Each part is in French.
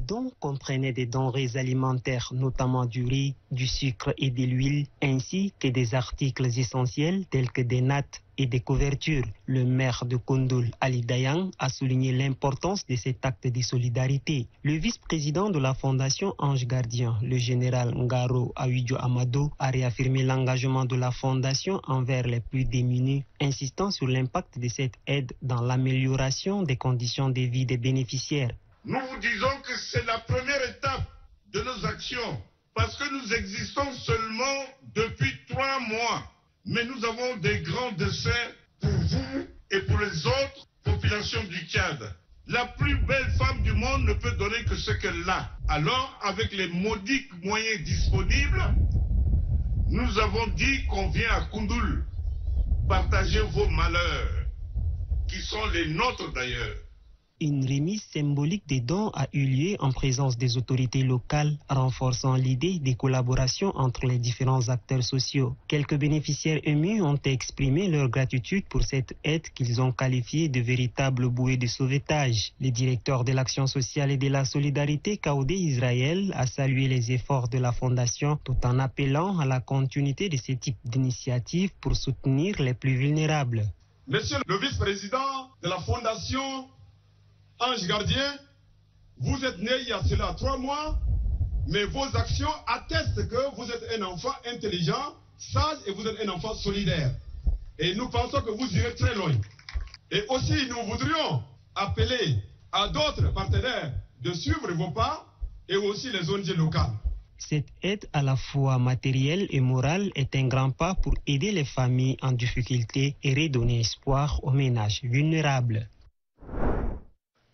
dons comprenaient des denrées alimentaires, notamment du riz, du sucre et de l'huile, ainsi que des articles essentiels tels que des nattes et des couvertures. Le maire de Koundoul, Ali Dayang, a souligné l'importance de cet acte de solidarité. Le vice-président de la Fondation Ange Gardien, le général Ngaro Awidjo Amadou, a réaffirmé l'engagement de la Fondation envers les plus démunis, insistant sur l'impact de cette aide dans l'amélioration des conditions de vie des bénéficiaires. Nous vous disons que c'est la première étape de nos actions, parce que nous existons seulement depuis 3 mois. Mais nous avons des grands desseins pour vous et pour les autres populations du Tchad. La plus belle femme du monde ne peut donner que ce qu'elle a. Alors, avec les modiques moyens disponibles, nous avons dit qu'on vient à Koundoul partager vos malheurs, qui sont les nôtres d'ailleurs. Une remise symbolique des dons a eu lieu en présence des autorités locales, renforçant l'idée des collaborations entre les différents acteurs sociaux. Quelques bénéficiaires émus ont exprimé leur gratitude pour cette aide qu'ils ont qualifiée de véritable bouée de sauvetage. Le directeur de l'action sociale et de la solidarité, Kaoudé Israël, a salué les efforts de la Fondation tout en appelant à la continuité de ce type d'initiative pour soutenir les plus vulnérables. Monsieur le vice-président de la Fondation Ange Gardien, vous êtes né il y a cela 3 mois, mais vos actions attestent que vous êtes un enfant intelligent, sage et vous êtes un enfant solidaire. Et nous pensons que vous irez très loin. Et aussi, nous voudrions appeler à d'autres partenaires de suivre vos pas et aussi les ONG locales. Cette aide à la fois matérielle et morale est un grand pas pour aider les familles en difficulté et redonner espoir aux ménages vulnérables.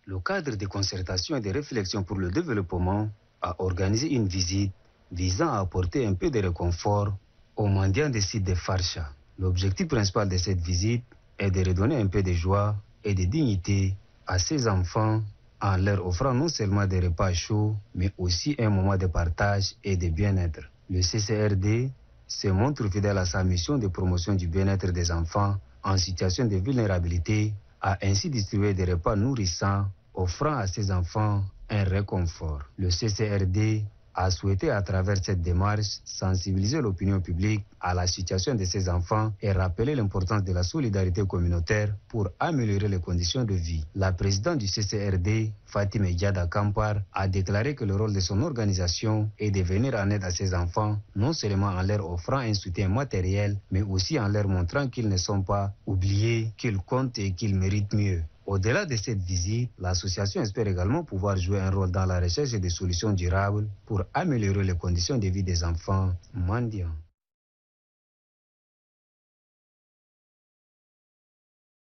Le cadre de concertation et de réflexion pour le développement a organisé une visite visant à apporter un peu de réconfort aux mendiants des sites de Farsha. L'objectif principal de cette visite est de redonner un peu de joie et de dignité à ces enfants en leur offrant non seulement des repas chauds, mais aussi un moment de partage et de bien-être. Le CCRD se montre fidèle à sa mission de promotion du bien-être des enfants en situation de vulnérabilité, a ainsi distribué des repas nourrissants, offrant à ces enfants un réconfort. Le CCRD a souhaité à travers cette démarche sensibiliser l'opinion publique à la situation de ces enfants et rappeler l'importance de la solidarité communautaire pour améliorer les conditions de vie. La présidente du CCRD, Fatima Diada Kampar, a déclaré que le rôle de son organisation est de venir en aide à ces enfants, non seulement en leur offrant un soutien matériel, mais aussi en leur montrant qu'ils ne sont pas oubliés, qu'ils comptent et qu'ils méritent mieux. Au-delà de cette visite, l'association espère également pouvoir jouer un rôle dans la recherche des solutions durables pour améliorer les conditions de vie des enfants mendiants.